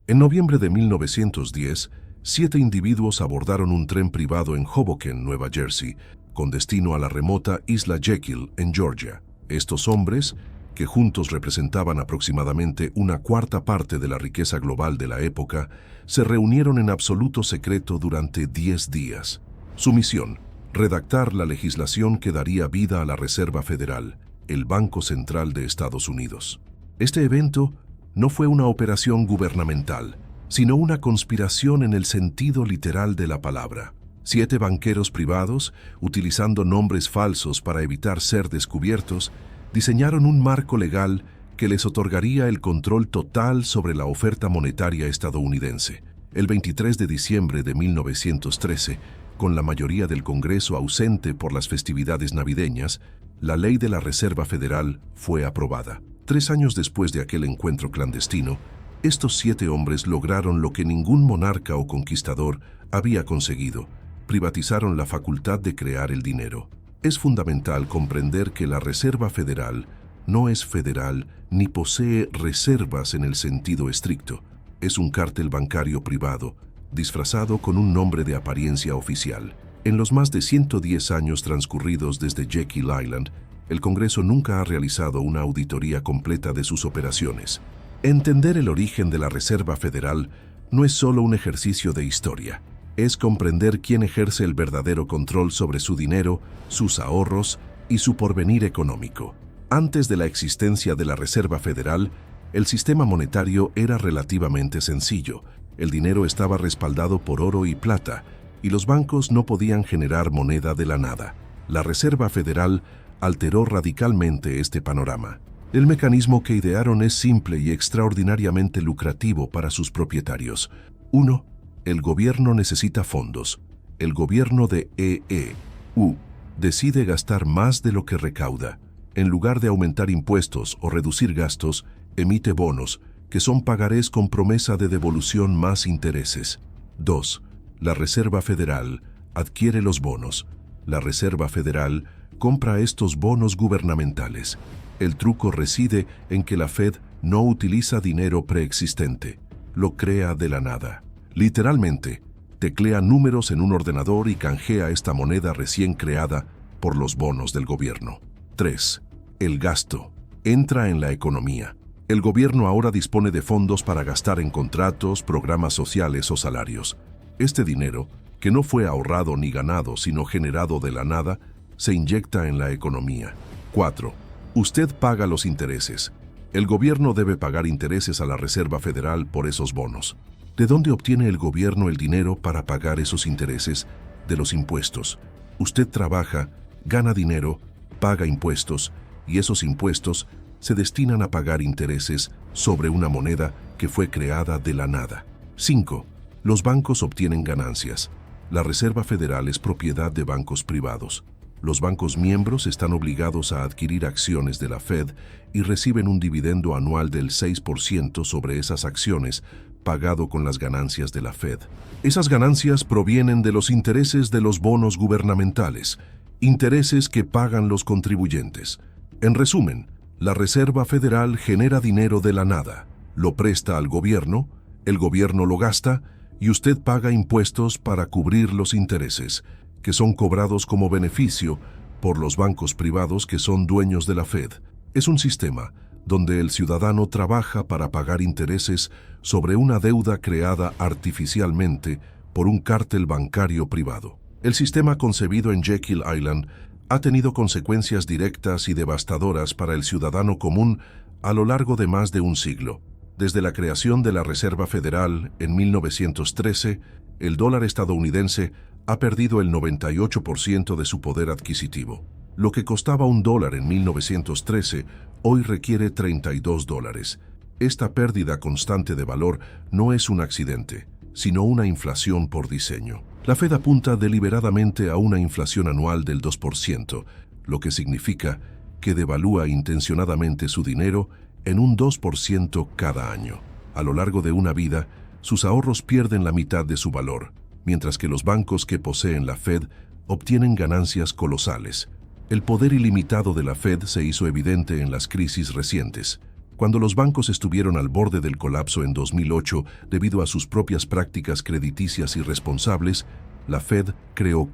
En noviembre de 1910, 7 individuos abordaron un tren privado en Hoboken, Nueva Jersey, con destino a la remota isla Jekyll, en Georgia. Estos hombres, que juntos representaban aproximadamente una cuarta parte de la riqueza global de la época, se reunieron en absoluto secreto durante 10 días. Su misión: redactar la legislación que daría vida a la Reserva Federal, el Banco Central de Estados Unidos. Este evento no fue una operación gubernamental, sino una conspiración en el sentido literal de la palabra. 7 banqueros privados, utilizando nombres falsos para evitar ser descubiertos, diseñaron un marco legal que les otorgaría el control total sobre la oferta monetaria estadounidense. El 23 de diciembre de 1913, con la mayoría del Congreso ausente por las festividades navideñas, la ley de la Reserva Federal fue aprobada. 3 años después de aquel encuentro clandestino, estos 7 hombres lograron lo que ningún monarca o conquistador había conseguido: privatizaron la facultad de crear el dinero. Es fundamental comprender que la Reserva Federal no es federal ni posee reservas en el sentido estricto. Es un cártel bancario privado, disfrazado con un nombre de apariencia oficial. En los más de 110 años transcurridos desde Jekyll Island, el Congreso nunca ha realizado una auditoría completa de sus operaciones. Entender el origen de la Reserva Federal no es solo un ejercicio de historia. Es comprender quién ejerce el verdadero control sobre su dinero, sus ahorros y su porvenir económico. Antes de la existencia de la Reserva Federal, el sistema monetario era relativamente sencillo. El dinero estaba respaldado por oro y plata, y los bancos no podían generar moneda de la nada. La Reserva Federal alteró radicalmente este panorama. El mecanismo que idearon es simple y extraordinariamente lucrativo para sus propietarios. 1. El gobierno necesita fondos. El gobierno de EEU decide gastar más de lo que recauda. En lugar de aumentar impuestos o reducir gastos, emite bonos, que son pagarés con promesa de devolución más intereses. 2. La Reserva Federal adquiere los bonos. La Reserva Federal compra estos bonos gubernamentales. El truco reside en que la Fed no utiliza dinero preexistente, lo crea de la nada. Literalmente, teclea números en un ordenador y canjea esta moneda recién creada por los bonos del gobierno. 3. El gasto entra en la economía. El gobierno ahora dispone de fondos para gastar en contratos, programas sociales o salarios. Este dinero, que no fue ahorrado ni ganado, sino generado de la nada, se inyecta en la economía. 4. Usted paga los intereses. El gobierno debe pagar intereses a la Reserva Federal por esos bonos. ¿De dónde obtiene el gobierno el dinero para pagar esos intereses? De los impuestos. Usted trabaja, gana dinero, paga impuestos, y esos impuestos se destinan a pagar intereses sobre una moneda que fue creada de la nada. 5. Los bancos obtienen ganancias. La Reserva Federal es propiedad de bancos privados. Los bancos miembros están obligados a adquirir acciones de la Fed y reciben un dividendo anual del 6% sobre esas acciones, pagado con las ganancias de la Fed. Esas ganancias provienen de los intereses de los bonos gubernamentales, intereses que pagan los contribuyentes. En resumen, la Reserva Federal genera dinero de la nada, lo presta al gobierno, el gobierno lo gasta y usted paga impuestos para cubrir los intereses, que son cobrados como beneficio por los bancos privados que son dueños de la Fed. Es un sistema donde el ciudadano trabaja para pagar intereses sobre una deuda creada artificialmente por un cártel bancario privado. El sistema concebido en Jekyll Island ha tenido consecuencias directas y devastadoras para el ciudadano común a lo largo de más de un siglo. Desde la creación de la Reserva Federal en 1913, el dólar estadounidense ha perdido el 98% de su poder adquisitivo. Lo que costaba $1 en 1913, hoy requiere $32. Esta pérdida constante de valor no es un accidente, sino una inflación por diseño. La Fed apunta deliberadamente a una inflación anual del 2%, lo que significa que devalúa intencionadamente su dinero en un 2% cada año. A lo largo de una vida, sus ahorros pierden la mitad de su valor, mientras que los bancos que poseen la Fed obtienen ganancias colosales. El poder ilimitado de la Fed se hizo evidente en las crisis recientes. Cuando los bancos estuvieron al borde del colapso en 2008 debido a sus propias prácticas crediticias irresponsables, la Fed creó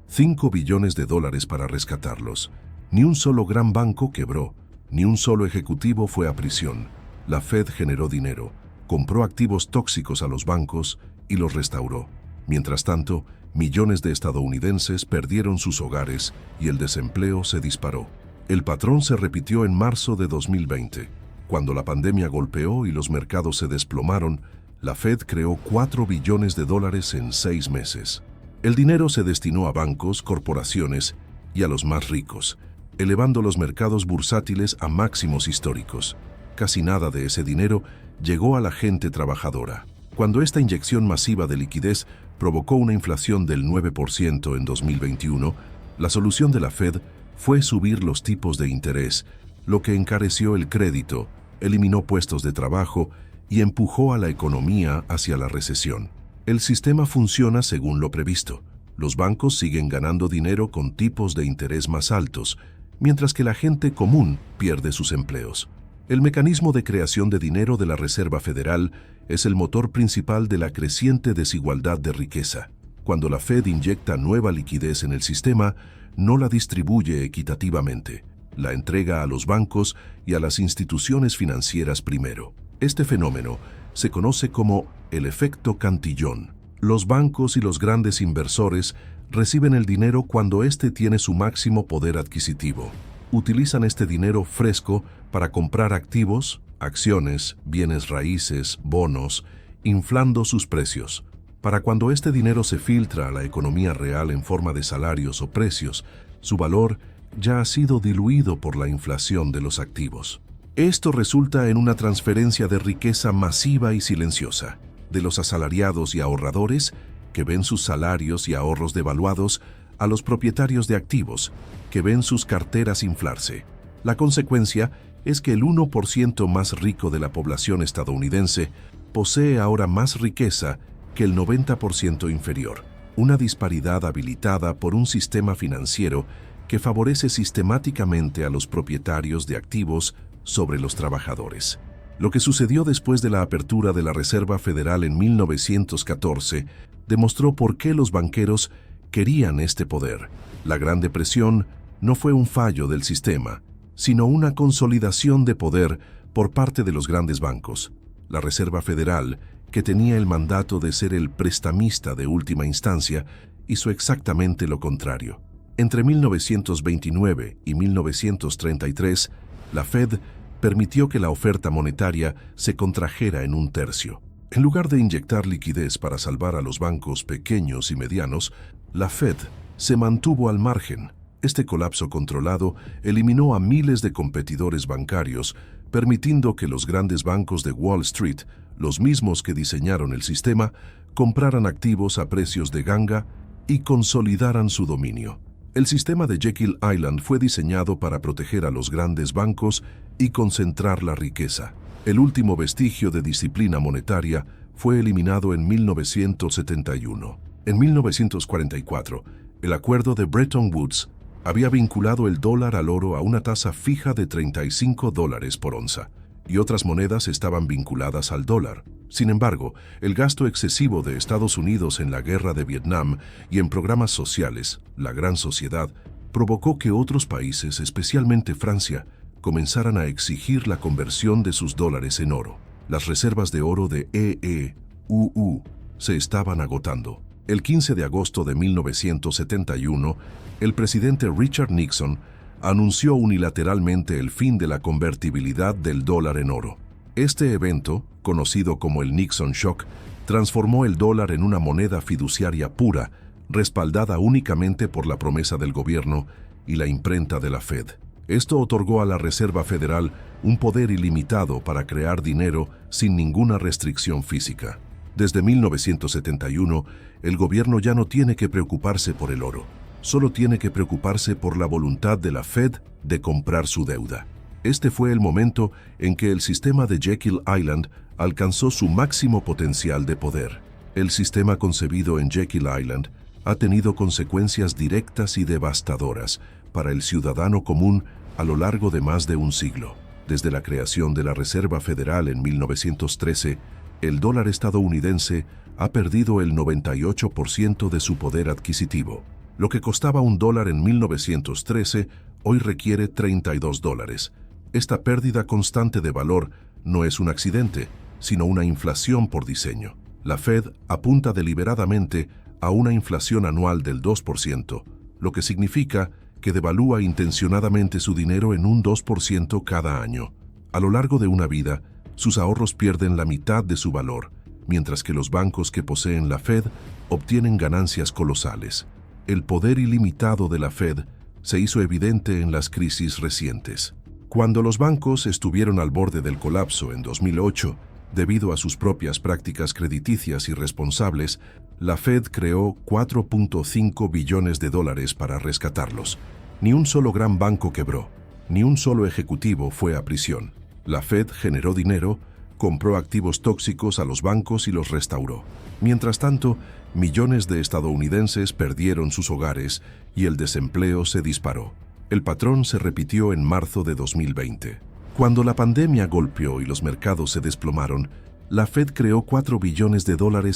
5 billones de dólares para rescatarlos. Ni un solo gran banco quebró, ni un solo ejecutivo fue a prisión. La Fed generó dinero, compró activos tóxicos a los bancos y los restauró. Mientras tanto, millones de estadounidenses perdieron sus hogares y el desempleo se disparó. El patrón se repitió en marzo de 2020. Cuando la pandemia golpeó y los mercados se desplomaron, la Fed creó 4 billones de dólares en 6 meses. El dinero se destinó a bancos, corporaciones y a los más ricos, elevando los mercados bursátiles a máximos históricos. Casi nada de ese dinero llegó a la gente trabajadora. Cuando esta inyección masiva de liquidez provocó una inflación del 9% en 2021, la solución de la Fed fue subir los tipos de interés, lo que encareció el crédito, eliminó puestos de trabajo y empujó a la economía hacia la recesión. El sistema funciona según lo previsto. Los bancos siguen ganando dinero con tipos de interés más altos, mientras que la gente común pierde sus empleos. El mecanismo de creación de dinero de la Reserva Federal es el motor principal de la creciente desigualdad de riqueza. Cuando la Fed inyecta nueva liquidez en el sistema, no la distribuye equitativamente. La entrega a los bancos y a las instituciones financieras primero. Este fenómeno se conoce como el efecto Cantillón. Los bancos y los grandes inversores reciben el dinero cuando éste tiene su máximo poder adquisitivo. Utilizan este dinero fresco para comprar activos, acciones, bienes raíces, bonos, inflando sus precios. Para cuando este dinero se filtra a la economía real en forma de salarios o precios, su valor ya ha sido diluido por la inflación de los activos. Esto resulta en una transferencia de riqueza masiva y silenciosa, de los asalariados y ahorradores, que ven sus salarios y ahorros devaluados, a los propietarios de activos, que ven sus carteras inflarse. La consecuencia es que el 1% más rico de la población estadounidense posee ahora más riqueza que el 90% inferior, una disparidad habilitada por un sistema financiero que favorece sistemáticamente a los propietarios de activos sobre los trabajadores. Lo que sucedió después de la apertura de la Reserva Federal en 1914 demostró por qué los banqueros querían este poder. La Gran Depresión no fue un fallo del sistema, sino una consolidación de poder por parte de los grandes bancos. La Reserva Federal, que tenía el mandato de ser el prestamista de última instancia, hizo exactamente lo contrario. Entre 1929 y 1933, la Fed permitió que la oferta monetaria se contrajera en 1/3. En lugar de inyectar liquidez para salvar a los bancos pequeños y medianos, la Fed se mantuvo al margen. Este colapso controlado eliminó a miles de competidores bancarios, permitiendo que los grandes bancos de Wall Street, los mismos que diseñaron el sistema, compraran activos a precios de ganga y consolidaran su dominio. El sistema de Jekyll Island fue diseñado para proteger a los grandes bancos y concentrar la riqueza. El último vestigio de disciplina monetaria fue eliminado en 1971. En 1944, el acuerdo de Bretton Woods había vinculado el dólar al oro a una tasa fija de $35 por onza, y otras monedas estaban vinculadas al dólar. Sin embargo, el gasto excesivo de Estados Unidos en la guerra de Vietnam y en programas sociales, la Gran Sociedad, provocó que otros países, especialmente Francia, comenzaran a exigir la conversión de sus dólares en oro. Las reservas de oro de EEUU se estaban agotando. El 15 de agosto de 1971, el presidente Richard Nixon anunció unilateralmente el fin de la convertibilidad del dólar en oro. Este evento, conocido como el Nixon Shock, transformó el dólar en una moneda fiduciaria pura, respaldada únicamente por la promesa del gobierno y la imprenta de la Fed. Esto otorgó a la Reserva Federal un poder ilimitado para crear dinero sin ninguna restricción física. Desde 1971, el gobierno ya no tiene que preocuparse por el oro, solo tiene que preocuparse por la voluntad de la Fed de comprar su deuda. Este fue el momento en que el sistema de Jekyll Island alcanzó su máximo potencial de poder. El sistema concebido en Jekyll Island ha tenido consecuencias directas y devastadoras para el ciudadano común a lo largo de más de un siglo. Desde la creación de la Reserva Federal en 1913, el dólar estadounidense ha perdido el 98% de su poder adquisitivo. Lo que costaba $1 en 1913, hoy requiere $32. Esta pérdida constante de valor no es un accidente, sino una inflación por diseño. La Fed apunta deliberadamente a una inflación anual del 2%, lo que significa que devalúa intencionadamente su dinero en un 2% cada año. A lo largo de una vida, sus ahorros pierden la mitad de su valor, mientras que los bancos que poseen la Fed obtienen ganancias colosales. El poder ilimitado de la Fed se hizo evidente en las crisis recientes. Cuando los bancos estuvieron al borde del colapso en 2008, debido a sus propias prácticas crediticias irresponsables, la Fed creó $4.5 billones para rescatarlos. Ni un solo gran banco quebró, ni un solo ejecutivo fue a prisión. La Fed generó dinero, compró activos tóxicos a los bancos y los restauró. Mientras tanto, millones de estadounidenses perdieron sus hogares y el desempleo se disparó. El patrón se repitió en marzo de 2020. Cuando la pandemia golpeó y los mercados se desplomaron, la Fed creó $4 billones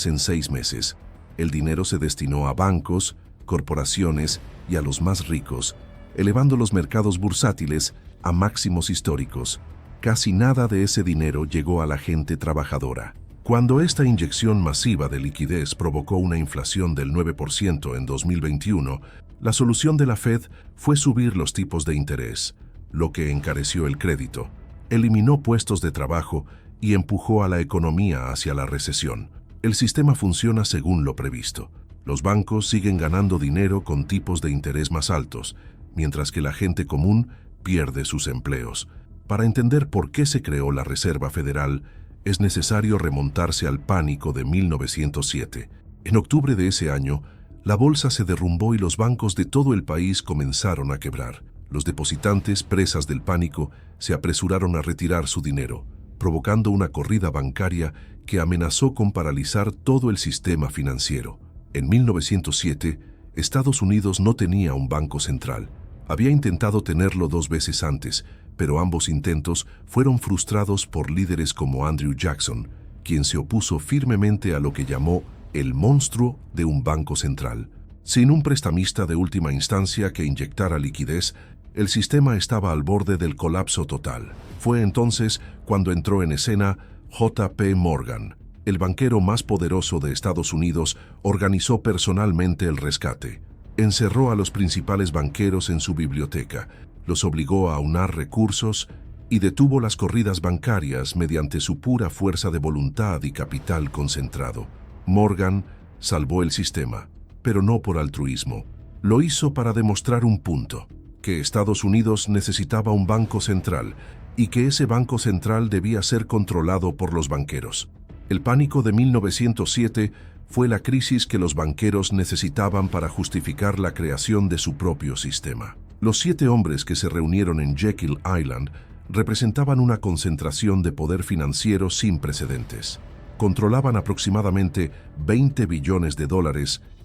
en 6 meses. El dinero se destinó a bancos, corporaciones y a los más ricos, elevando los mercados bursátiles a máximos históricos. Casi nada de ese dinero llegó a la gente trabajadora. Cuando esta inyección masiva de liquidez provocó una inflación del 9% en 2021, la solución de la Fed fue subir los tipos de interés, lo que encareció el crédito, eliminó puestos de trabajo y empujó a la economía hacia la recesión. El sistema funciona según lo previsto. Los bancos siguen ganando dinero con tipos de interés más altos, mientras que la gente común pierde sus empleos. Para entender por qué se creó la Reserva Federal, es necesario remontarse al pánico de 1907. En octubre de ese año, la bolsa se derrumbó y los bancos de todo el país comenzaron a quebrar. Los depositantes, presas del pánico, se apresuraron a retirar su dinero, provocando una corrida bancaria que amenazó con paralizar todo el sistema financiero. En 1907, Estados Unidos no tenía un banco central. Había intentado tenerlo 2 veces antes, pero ambos intentos fueron frustrados por líderes como Andrew Jackson, quien se opuso firmemente a lo que llamó el monstruo de un banco central. Sin un prestamista de última instancia que inyectara liquidez, el sistema estaba al borde del colapso total. Fue entonces cuando entró en escena J.P. Morgan. El banquero más poderoso de Estados Unidos organizó personalmente el rescate. Encerró a los principales banqueros en su biblioteca, los obligó a aunar recursos y detuvo las corridas bancarias mediante su pura fuerza de voluntad y capital concentrado. Morgan salvó el sistema, pero no por altruismo. Lo hizo para demostrar un punto, que Estados Unidos necesitaba un banco central y que ese banco central debía ser controlado por los banqueros. El pánico de 1907 fue la crisis que los banqueros necesitaban para justificar la creación de su propio sistema. Los 7 hombres que se reunieron en Jekyll Island representaban una concentración de poder financiero sin precedentes. Controlaban aproximadamente $20 billones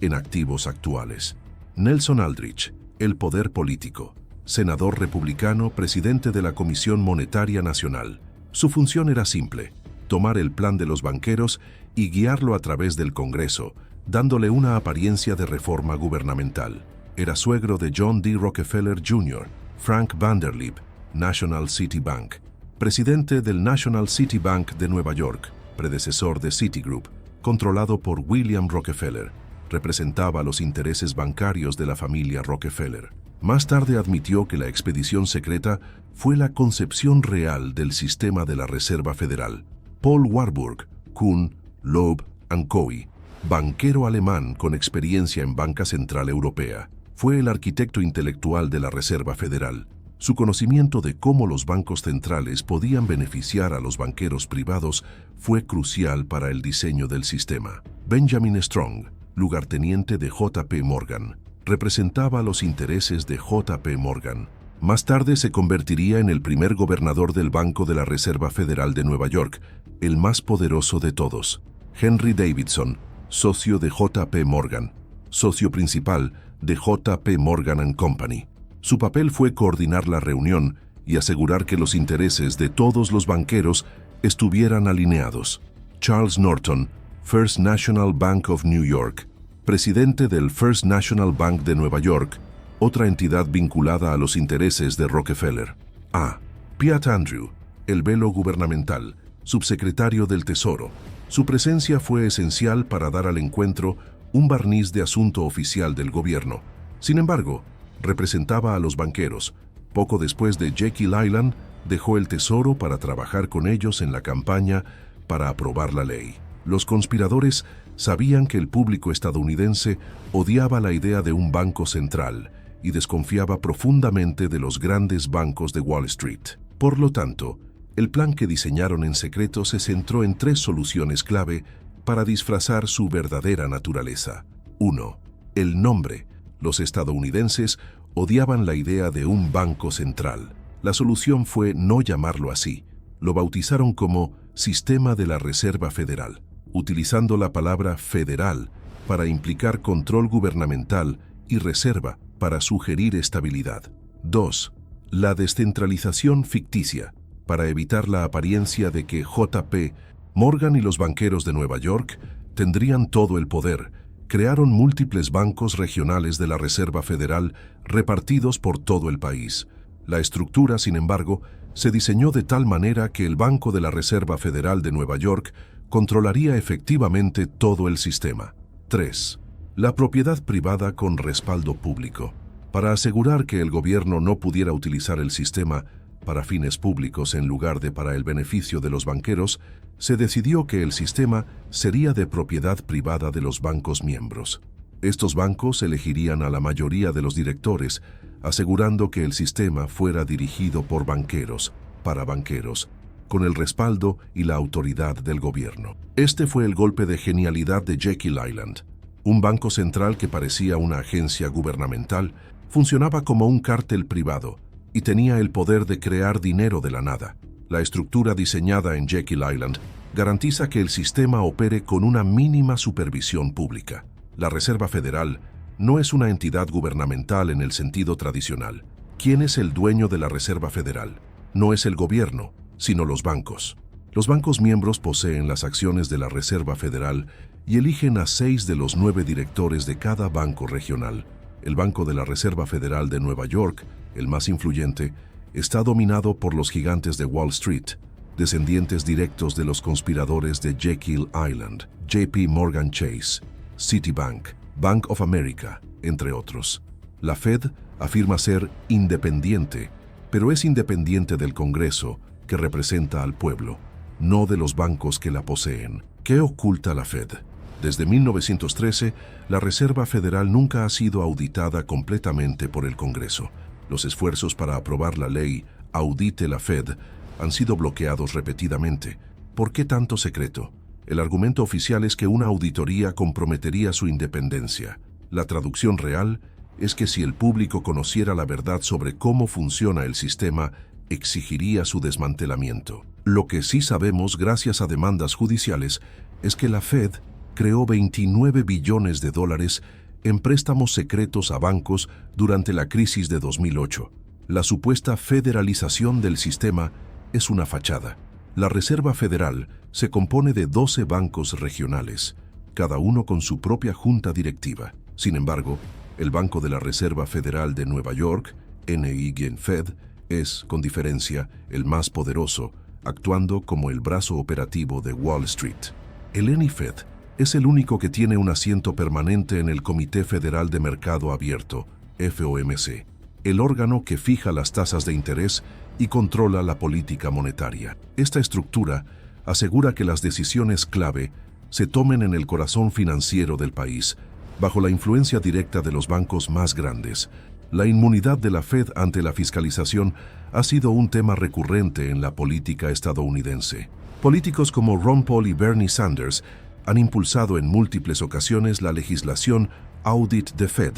en activos actuales. Nelson Aldrich, el poder político, senador republicano, presidente de la Comisión Monetaria Nacional. Su función era simple: tomar el plan de los banqueros y guiarlo a través del Congreso, dándole una apariencia de reforma gubernamental. Era suegro de John D. Rockefeller Jr., Frank Vanderlip, National City Bank, presidente del National City Bank de Nueva York, predecesor de Citigroup, controlado por William Rockefeller. Representaba los intereses bancarios de la familia Rockefeller. Más tarde admitió que la expedición secreta fue la concepción real del sistema de la Reserva Federal. Paul Warburg, Kuhn, Loeb & Coe, banquero alemán con experiencia en banca central europea, fue el arquitecto intelectual de la Reserva Federal. Su conocimiento de cómo los bancos centrales podían beneficiar a los banqueros privados fue crucial para el diseño del sistema. Benjamin Strong, lugarteniente de J.P. Morgan, representaba los intereses de J.P. Morgan. Más tarde se convertiría en el primer gobernador del Banco de la Reserva Federal de Nueva York, el más poderoso de todos. Henry Davidson, socio de J.P. Morgan, socio principal de J.P. Morgan & Company. Su papel fue coordinar la reunión y asegurar que los intereses de todos los banqueros estuvieran alineados. Charles Norton, First National Bank of New York, presidente del First National Bank de Nueva York, otra entidad vinculada a los intereses de Rockefeller. A. Piatt Andrew, el velo gubernamental, subsecretario del Tesoro. Su presencia fue esencial para dar al encuentro un barniz de asunto oficial del gobierno. Sin embargo, representaba a los banqueros. Poco después de Jekyll Island, dejó el Tesoro para trabajar con ellos en la campaña para aprobar la ley. Los conspiradores sabían que el público estadounidense odiaba la idea de un banco central y desconfiaba profundamente de los grandes bancos de Wall Street. Por lo tanto, el plan que diseñaron en secreto se centró en 3 soluciones clave para disfrazar su verdadera naturaleza. 1. El nombre. Los estadounidenses odiaban la idea de un banco central. La solución fue no llamarlo así. Lo bautizaron como Sistema de la Reserva Federal, utilizando la palabra federal para implicar control gubernamental y reserva para sugerir estabilidad. 2. La descentralización ficticia, para evitar la apariencia de que JP Morgan y los banqueros de Nueva York tendrían todo el poder. Crearon múltiples bancos regionales de la Reserva Federal repartidos por todo el país. La estructura, sin embargo, se diseñó de tal manera que el Banco de la Reserva Federal de Nueva York controlaría efectivamente todo el sistema. 3. La propiedad privada con respaldo público. Para asegurar que el gobierno no pudiera utilizar el sistema para fines públicos en lugar de para el beneficio de los banqueros, se decidió que el sistema sería de propiedad privada de los bancos miembros. Estos bancos elegirían a la mayoría de los directores, asegurando que el sistema fuera dirigido por banqueros, para banqueros, con el respaldo y la autoridad del gobierno. Este fue el golpe de genialidad de Jekyll Island. Un banco central que parecía una agencia gubernamental funcionaba como un cártel privado y tenía el poder de crear dinero de la nada. La estructura diseñada en Jekyll Island garantiza que el sistema opere con una mínima supervisión pública. La Reserva Federal no es una entidad gubernamental en el sentido tradicional. ¿Quién es el dueño de la Reserva Federal? No es el gobierno, sino los bancos. Los bancos miembros poseen las acciones de la Reserva Federal y eligen a 6 de los 9 directores de cada banco regional. El Banco de la Reserva Federal de Nueva York, el más influyente, está dominado por los gigantes de Wall Street, descendientes directos de los conspiradores de Jekyll Island, JP Morgan Chase, Citibank, Bank of America, entre otros. La Fed afirma ser independiente, pero es independiente del Congreso, que representa al pueblo, no de los bancos que la poseen. ¿Qué oculta la Fed? Desde 1913, la Reserva Federal nunca ha sido auditada completamente por el Congreso. Los esfuerzos para aprobar la ley Audite la Fed han sido bloqueados repetidamente. ¿Por qué tanto secreto? El argumento oficial es que una auditoría comprometería su independencia. La traducción real es que si el público conociera la verdad sobre cómo funciona el sistema, exigiría su desmantelamiento. Lo que sí sabemos gracias a demandas judiciales es que la Fed creó 29 billones de dólares en préstamos secretos a bancos durante la crisis de 2008. La supuesta federalización del sistema es una fachada. La Reserva Federal se compone de 12 bancos regionales, cada uno con su propia junta directiva. Sin embargo, el Banco de la Reserva Federal de Nueva York, NYFed, es, con diferencia, el más poderoso, actuando como el brazo operativo de Wall Street. El NYFed es el único que tiene un asiento permanente en el Comité Federal de Mercado Abierto, FOMC, el órgano que fija las tasas de interés y controla la política monetaria. Esta estructura asegura que las decisiones clave se tomen en el corazón financiero del país, bajo la influencia directa de los bancos más grandes. La inmunidad de la Fed ante la fiscalización ha sido un tema recurrente en la política estadounidense. Políticos como Ron Paul y Bernie Sanders han impulsado en múltiples ocasiones la legislación Audit the Fed,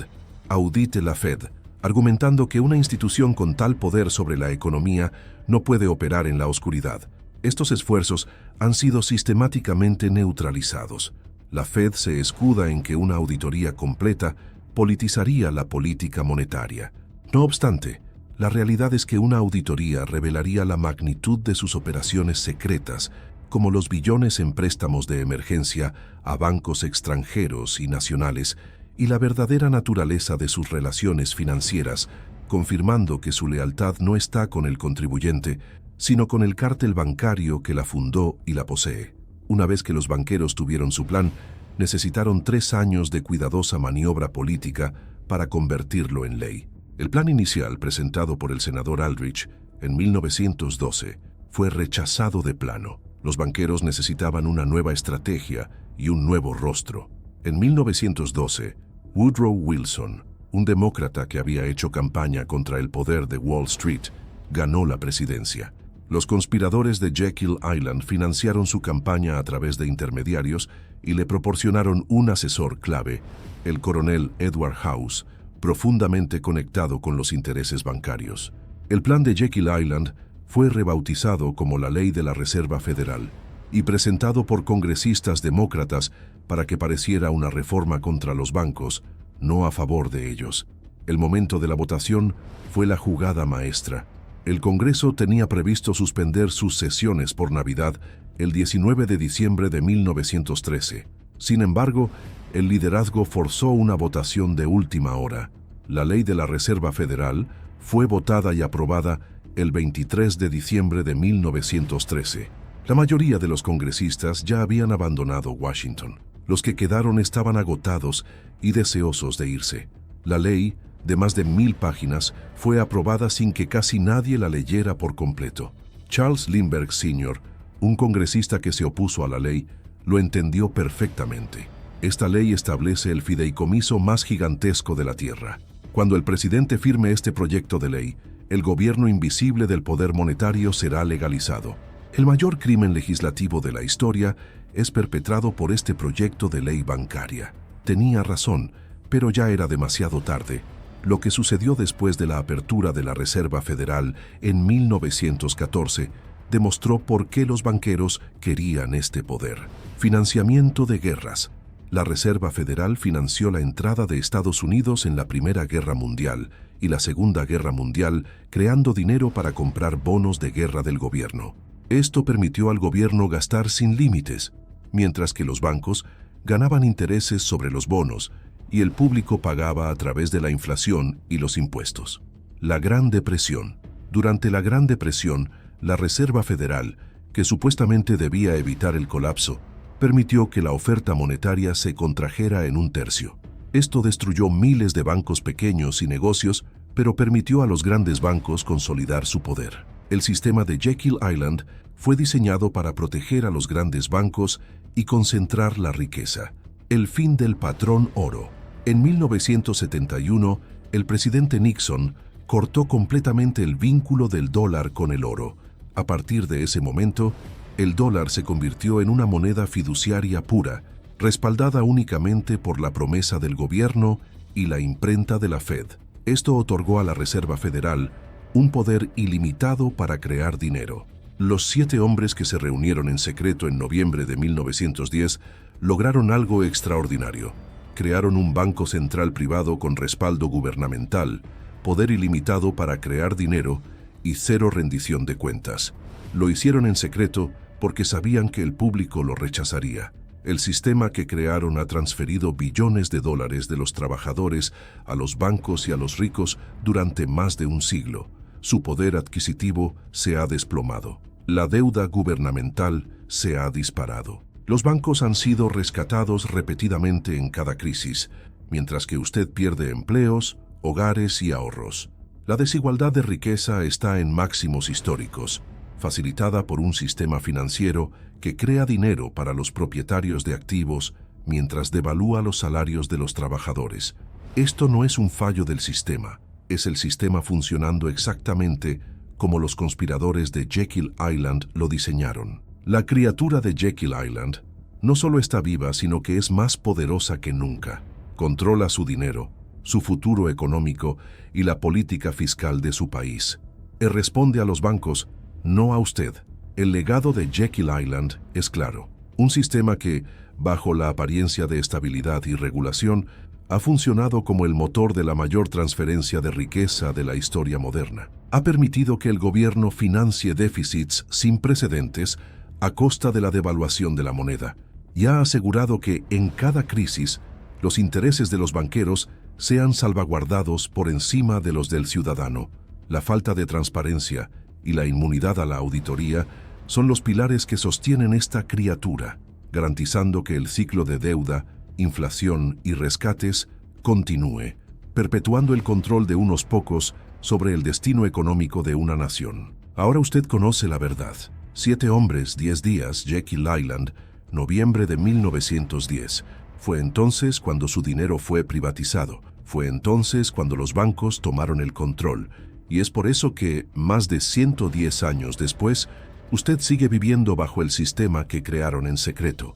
Audite la Fed, argumentando que una institución con tal poder sobre la economía no puede operar en la oscuridad. Estos esfuerzos han sido sistemáticamente neutralizados. La Fed se escuda en que una auditoría completa politizaría la política monetaria. No obstante, La realidad es que una auditoría revelaría la magnitud de sus operaciones secretas, como los billones en préstamos de emergencia a bancos extranjeros y nacionales, y la verdadera naturaleza de sus relaciones financieras, confirmando que su lealtad no está con el contribuyente, sino con el cártel bancario que la fundó y la posee. Una vez que los banqueros tuvieron su plan, necesitaron 3 años de cuidadosa maniobra política para convertirlo en ley. El plan inicial, presentado por el senador Aldrich en 1912, fue rechazado de plano. Los banqueros necesitaban una nueva estrategia y un nuevo rostro. En 1912, Woodrow Wilson, un demócrata que había hecho campaña contra el poder de Wall Street, ganó la presidencia. Los conspiradores de Jekyll Island financiaron su campaña a través de intermediarios y le proporcionaron un asesor clave, el coronel Edward House, profundamente conectado con los intereses bancarios. El plan de Jekyll Island fue rebautizado como la Ley de la Reserva Federal y presentado por congresistas demócratas para que pareciera una reforma contra los bancos, no a favor de ellos. El momento de la votación fue la jugada maestra. El Congreso tenía previsto suspender sus sesiones por Navidad el 19 de diciembre de 1913. Sin embargo, el liderazgo forzó una votación de última hora. La Ley de la Reserva Federal fue votada y aprobada el 23 de diciembre de 1913. La mayoría de los congresistas ya habían abandonado Washington. Los que quedaron estaban agotados y deseosos de irse. La ley, de más de 1000 páginas, fue aprobada sin que casi nadie la leyera por completo. Charles Lindbergh Sr., un congresista que se opuso a la ley, lo entendió perfectamente. Esta ley establece el fideicomiso más gigantesco de la Tierra. Cuando el presidente firme este proyecto de ley, el gobierno invisible del poder monetario será legalizado. El mayor crimen legislativo de la historia es perpetrado por este proyecto de ley bancaria. Tenía razón, pero ya era demasiado tarde. Lo que sucedió después de la apertura de la Reserva Federal en 1914 demostró por qué los banqueros querían este poder. Financiamiento de guerras. La Reserva Federal financió la entrada de Estados Unidos en la Primera Guerra Mundial y la Segunda Guerra Mundial, creando dinero para comprar bonos de guerra del gobierno. Esto permitió al gobierno gastar sin límites, mientras que los bancos ganaban intereses sobre los bonos y el público pagaba a través de la inflación y los impuestos. La Gran Depresión. Durante la Gran Depresión, la Reserva Federal, que supuestamente debía evitar el colapso, permitió que la oferta monetaria se contrajera en 1/3. Esto destruyó miles de bancos pequeños y negocios, pero permitió a los grandes bancos consolidar su poder. El sistema de Jekyll Island fue diseñado para proteger a los grandes bancos y concentrar la riqueza. El fin del patrón oro. En 1971, el presidente Nixon cortó completamente el vínculo del dólar con el oro. A partir de ese momento, el dólar se convirtió en una moneda fiduciaria pura, respaldada únicamente por la promesa del gobierno y la imprenta de la Fed. Esto otorgó a la Reserva Federal un poder ilimitado para crear dinero. Los 7 hombres que se reunieron en secreto en noviembre de 1910 lograron algo extraordinario. Crearon un banco central privado con respaldo gubernamental, poder ilimitado para crear dinero y 0 rendición de cuentas. Lo hicieron en secreto porque sabían que el público lo rechazaría. El sistema que crearon ha transferido billones de dólares de los trabajadores a los bancos y a los ricos durante más de un siglo. Su poder adquisitivo se ha desplomado. La deuda gubernamental se ha disparado. Los bancos han sido rescatados repetidamente en cada crisis, mientras que usted pierde empleos, hogares y ahorros. La desigualdad de riqueza está en máximos históricos, facilitada por un sistema financiero que crea dinero para los propietarios de activos mientras devalúa los salarios de los trabajadores. Esto no es un fallo del sistema, es el sistema funcionando exactamente como los conspiradores de Jekyll Island lo diseñaron. La criatura de Jekyll Island no solo está viva, sino que es más poderosa que nunca. Controla su dinero, su futuro económico y la política fiscal de su país. Él responde a los bancos, no a usted. El legado de Jekyll Island es claro. Un sistema que, bajo la apariencia de estabilidad y regulación, ha funcionado como el motor de la mayor transferencia de riqueza de la historia moderna. Ha permitido que el gobierno financie déficits sin precedentes a costa de la devaluación de la moneda, y ha asegurado que en cada crisis los intereses de los banqueros sean salvaguardados por encima de los del ciudadano. La falta de transparencia y la inmunidad a la auditoría son los pilares que sostienen esta criatura, garantizando que el ciclo de deuda, inflación y rescates continúe, perpetuando el control de unos pocos sobre el destino económico de una nación. Ahora usted conoce la verdad. 7 hombres, 10 días, Jekyll Island, noviembre de 1910. Fue entonces cuando su dinero fue privatizado. Fue entonces cuando los bancos tomaron el control. Y es por eso que, más de 110 años después, usted sigue viviendo bajo el sistema que crearon en secreto.